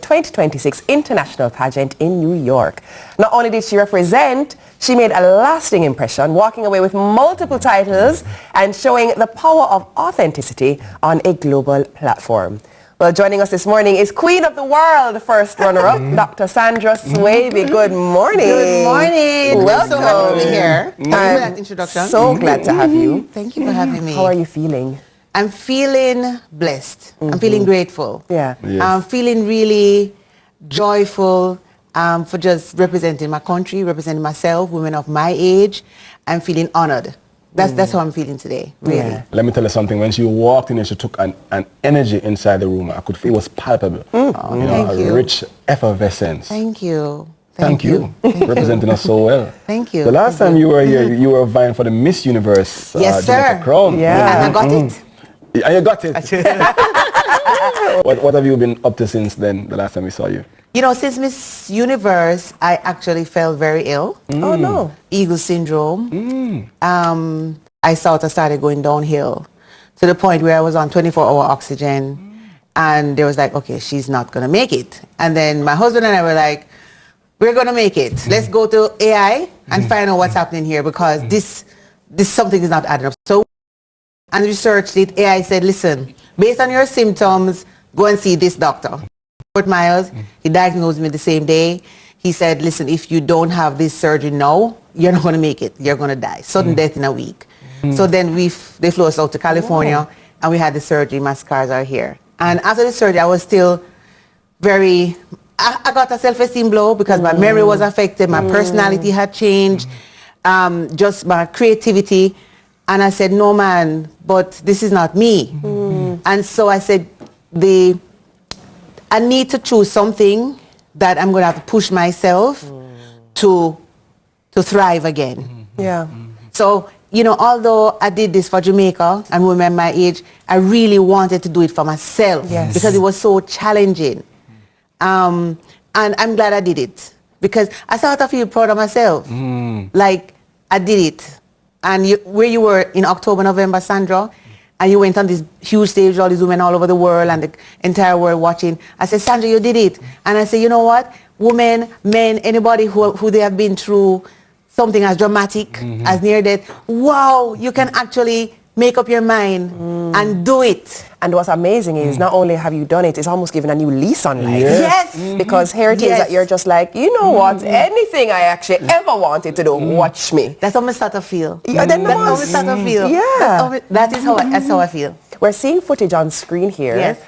2026 International Pageant in New York. Not only did she represent, she made a lasting impression, walking away with multiple titles and showing the power of authenticity on a global platform. Well, joining us this morning is Queen of the World, first runner-up, Dr. Sandra Swaby. Good morning. Good morning. Welcome. So happy to be here. Thank you for that introduction. So glad to have you. Thank you for having me. How are you feeling? I'm feeling blessed. I'm feeling grateful. Yeah. Yes. I'm feeling really joyful for just representing my country, representing myself, women of my age. I'm feeling honored. That's how I'm feeling today, really. Yeah. Let me tell you something. When she walked in, she took an energy inside the room. I could feel it was palpable. Thank you. Rich effervescence. Thank you. Thank you. Representing us so well. Thank you. The last time you were here, you were vying for the Miss Universe Yes, Jamaica sir. crown. Yeah. And I got it. And you got it. What have you been up to since then, the last time we saw you? You know, since Miss Universe, I actually fell very ill. Oh, no. Eagle syndrome. I sort of started going downhill to the point where I was on 24-hour oxygen, and they was like, okay, she's not going to make it. And then my husband and I were like, we're going to make it. Let's go to AI and find out what's happening here, because this something is not adding up. So, and researched it. AI said, listen, based on your symptoms, go and see this doctor. Fort Myers, he diagnosed me the same day. He said, listen, if you don't have this surgery now, you're not going to make it. You're going to die. Sudden death in a week. So then they flew us out to California, and we had the surgery. My scars are here. And after the surgery, I was still I got a self-esteem blow because my memory was affected. My personality had changed. Just my creativity. And I said, no, man, but this is not me. And so I said, I need to choose something that I'm going to have to push myself to thrive again. Yeah. So, you know, although I did this for Jamaica and women my age, I really wanted to do it for myself. Yes. Because it was so challenging. And I'm glad I did it, because I sort of feel proud of myself. Like, I did it. And where you were in October, November, Sandra, and you went on this huge stage, all these women all over the world and the entire world watching. I said, Sandra, you did it. And I said, you know what? Women, men, anybody who they have been through something as dramatic as near death, wow, you can actually make up your mind and do it. And what's amazing is not only have you done it, it's almost given a new lease on life. Yes. Because here it is that you're just like, you know what, anything I actually ever wanted to do, watch me. That's how I start to feel. Yeah, then That's how I start to feel. Yeah. That's how I feel. We're seeing footage on screen here. Yes.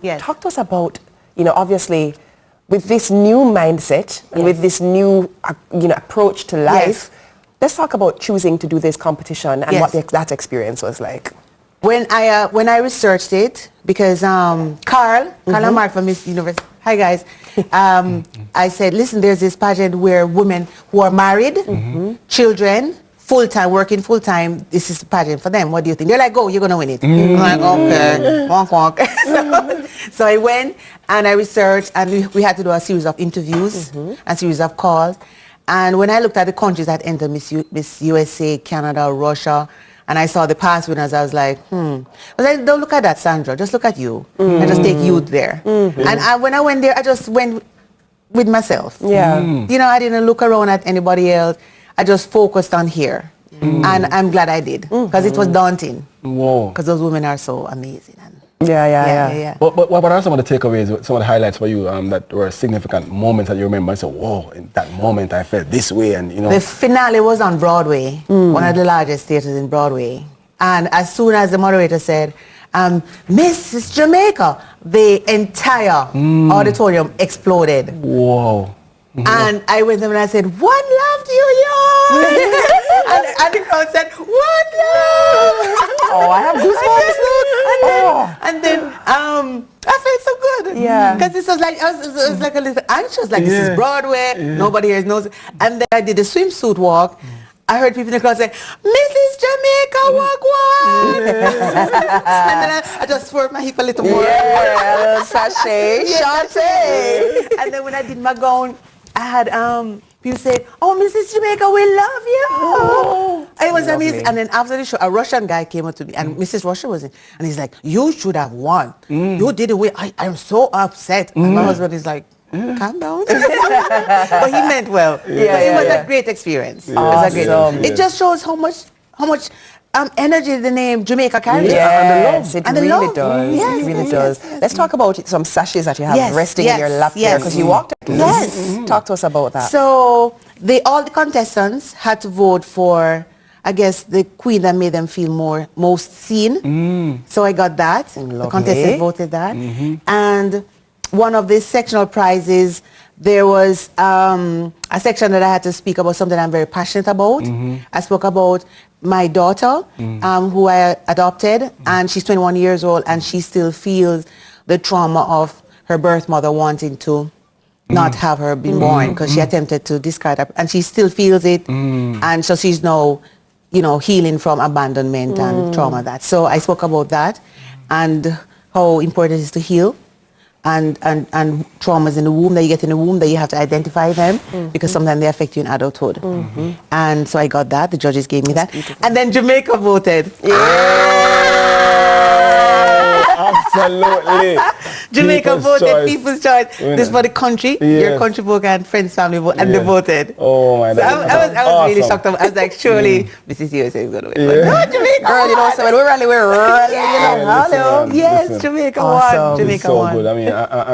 Yes. Talk to us about, you know, obviously with this new mindset and with this new, approach to life. Yes. Let's talk about choosing to do this competition and what that experience was like. When I researched it, because Carl and Mark from Miss Universe, hi guys, I said, listen, there's this pageant where women who are married, children, full-time, working full-time, this is the pageant for them. What do you think? They're like, go, you're going to win it. I'm like, okay, wonk, wonk. So I went and I researched, and we had to do a series of interviews, a series of calls. And when I looked at the countries that entered Miss USA, Canada, Russia, and I saw the past winners, I was like, I was like, don't look at that, Sandra. Just look at you. And just take you there. And when I went there, I just went with myself. Yeah. You know, I didn't look around at anybody else. I just focused on here. And I'm glad I did, because it was daunting. Whoa. Because those women are so amazing. Yeah. But what are some of the takeaways, some of the highlights for you that were significant moments that you remember and say, whoa, in that moment I felt this way, and you know? The finale was on Broadway, one of the largest theaters in Broadway. And as soon as the moderator said, Mrs. Jamaica, the entire auditorium exploded. Whoa. And I went there and I said, one love to you, y'all. and the crowd said, one love. Oh, I have goosebumps. And then I felt so good. Yeah. Because it was like, I was like a little anxious, like this is Broadway, nobody here knows it. And then I did the swimsuit walk. I heard people in the crowd say, Mrs. Jamaica, walk one. And then I just swerved my hip a little more. Yeah, sachet, shante. And then when I did my gown, I had people say, oh, Mrs. Jamaica, we love you. It was Lovely. amazing. And then after the show, a Russian guy came up to me, and Mrs. Russia was in, and he's like, "You should have won. You did it well. I'm so upset." And my husband is like, "Calm down." But he meant well. It was a great experience. It was a great. Awesome. It just shows how much energy the name Jamaica carries. Yes, it And the really love. does. Yes, It really yes, does. yes, Let's talk about some sashes that you have Yes, resting yes, in your lap there, yes. because you walked. Yes. Talk to us about that. So all the contestants had to vote for, I guess, the queen that made them feel most seen. So I got that. The contestants voted that. And one of the sectional prizes, there was a section that I had to speak about something I'm very passionate about. I spoke about my daughter, who I adopted, and she's 21 years old, and she still feels the trauma of her birth mother wanting to not have her been born, because she attempted to discard her, and she still feels it, and so she's now, healing from abandonment and trauma. So I spoke about that, and how important it is to heal, and traumas in the womb that you get in the womb, that you have to identify them, because sometimes they affect you in adulthood. And so I got that. The judges gave me that, and then Jamaica voted. Absolutely. Jamaica People's voted, choice. people's choice. This is for the country, your country folk and friends, family vote, and they voted. Oh my So God. I was really shocked. I was like, surely Mrs. USA is going to win. But no, Jamaica Girl, won. so when we're rally, hello. Yes, Jamaica won. Awesome. It's Jamaica so won. good. I mean,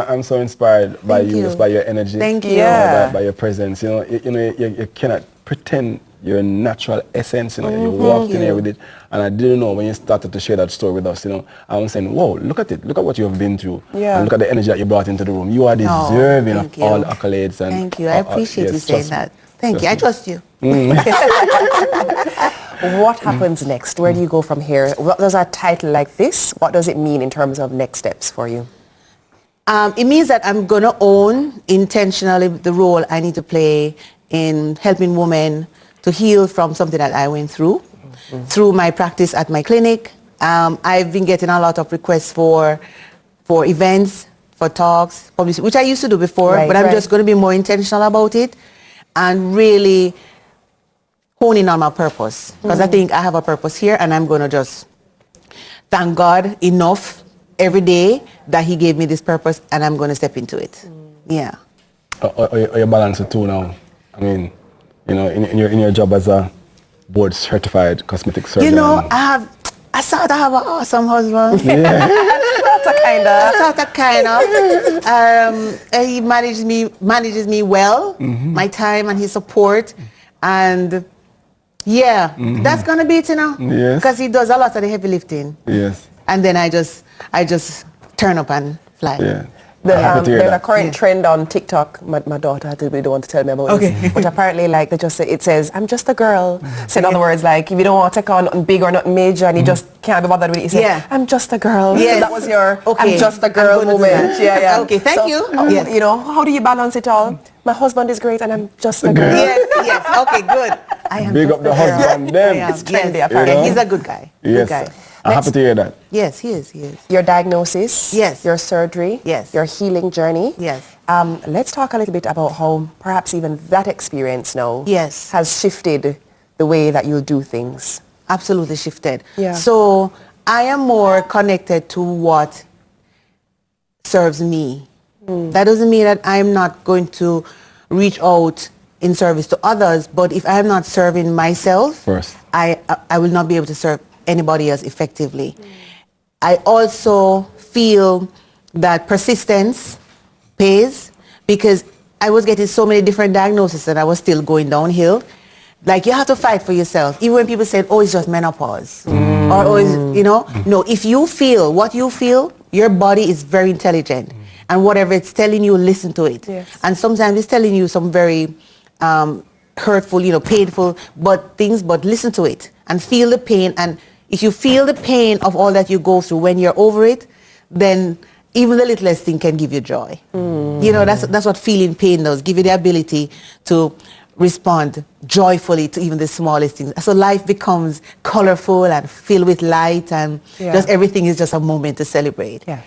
I'm so inspired by Thank you, you. just by your energy. Thank you. By your presence. You cannot pretend your natural essence. You walked in here with it, and I didn't know when you started to share that story with us. I was saying, "Whoa, look at it! Look at what you have been through, and look at the energy that you brought into the room. You are deserving of all the accolades." And thank you. I appreciate you saying that. Thank you. I trust you. What happens next? Where do you go from here? What does a title like this, what does it mean in terms of next steps for you? It means that I'm going to own intentionally the role I need to play in helping women to heal from something that I went through my practice at my clinic. I've been getting a lot of requests for events, for talks, publicity, which I used to do before, but I'm just going to be more intentional about it and really honing on my purpose, because I think I have a purpose here, and I'm going to just thank God enough every day that he gave me this purpose, and I'm going to step into it. Yeah. Are you balance it too now? I mean, in your job as a board certified cosmetic surgeon. I thought I have an awesome husband. Kind of. He manages me well, my time and his support, and that's gonna be it, because he does a lot of the heavy lifting. Yes. And then I just turn up and fly. Yeah. There's a current trend on TikTok. My daughter had to be the one to tell me about this. But apparently, they just say, it says, "I'm just a girl." So in other words, if you don't want to take on nothing big or nothing major, and you just can't be bothered with it, you say, "I'm just a girl." Yes. So that was your "I'm just a girl" moment. Yeah. Okay, thank you. Yes. How do you balance it all? My husband is great, and I'm just a girl. Yes. Okay, good. I am Big up the husband, them. It's trendy, yes. apparently. He's a good guy. Yes. Good guy. I'm happy to hear that. Yes, he is. Your diagnosis. Yes. Your surgery. Yes. Your healing journey. Yes. Let's talk a little bit about how perhaps even that experience now Yes. has shifted the way that you'll do things. Absolutely shifted. Yeah. So I am more connected to what serves me. That doesn't mean that I'm not going to reach out in service to others, but if I am not serving myself First. I will not be able to serve anybody else effectively. I also feel that persistence pays, because I was getting so many different diagnoses and I was still going downhill. You have to fight for yourself. Even when people said, "Oh, it's just menopause," or "Oh, it's, no, if you feel what you feel, your body is very intelligent. And whatever it's telling you, listen to it." Yes. And sometimes it's telling you some very hurtful, painful things, but listen to it and feel the pain. And if you feel the pain of all that you go through, when you're over it, then even the littlest thing can give you joy. That's what feeling pain does, give you the ability to respond joyfully to even the smallest things. So life becomes colorful and filled with light, and just everything is just a moment to celebrate. Yeah.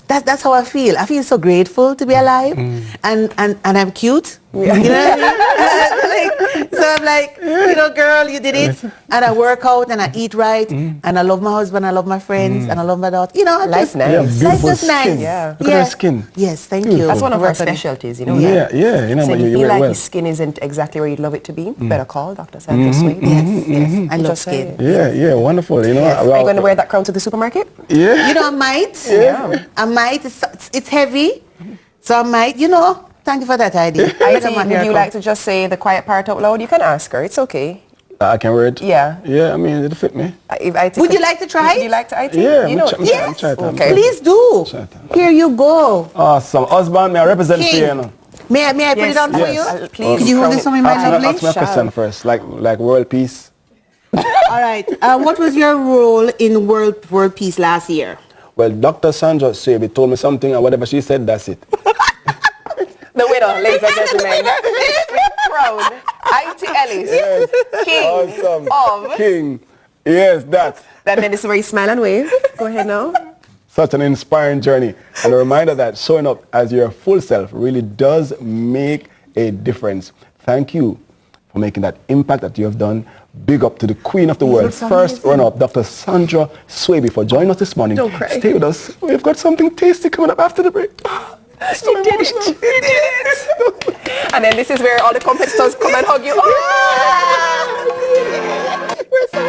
That's how I feel. I feel so grateful to be alive, and I'm cute, You know what I mean? So I'm like, you know, girl, you did it. And I work out and I eat right. And I love my husband, I love my friends, and I love my daughter. You know, Life's nice. Yeah, Life's beautiful just nice. skin. Yeah. Look at her skin. Yes, thank Beautiful. you. That's one of our Work on it. specialties, you know. Yeah, yeah. You know, So but if you you feel work like well. your skin isn't exactly where you'd love it to be, better call Dr. Sandra Swain. Yes, I love Just say skin. it. Yeah, wonderful. You know, Yes. Are you going to wear that crown to the supermarket? Yeah. You know, I might. Yeah. I might. It's heavy. So I might, you know. Thank you for that idea. Would you like to just say the quiet part out loud? You can ask her. It's okay. I can wear it. Yeah. Yeah, I mean, it'll fit me. Would you like to try Would it? you like to IT? Yeah, You know. Yes. Okay. Please do. Try it. Here you go. Awesome. Husband, may I represent for you, you King. know? May I put it on for Yes. you? Please. Could you hold this for me, my lovely? Ask me a question first, like world peace. All right. What was your role in World Peace last year? Well, Dr. Sandra Swaby told me something, and whatever she said, that's it. The winner, ladies and gentlemen. Crown. IT Ellis. Yes. King Awesome. of. King. Yes, that. That then this is where you smile and wave. Go ahead now. Such an inspiring journey. And a reminder that showing up as your full self really does make a difference. Thank you for making that impact that you have done. Big up to the queen of the world, first runner-up, Dr. Sandra Swaby, for joining us this morning. Don't cry. Stay with us. We've got something tasty coming up after the break. You did it. You did it. And then this is where all the competitors come and hug you. Oh! We're so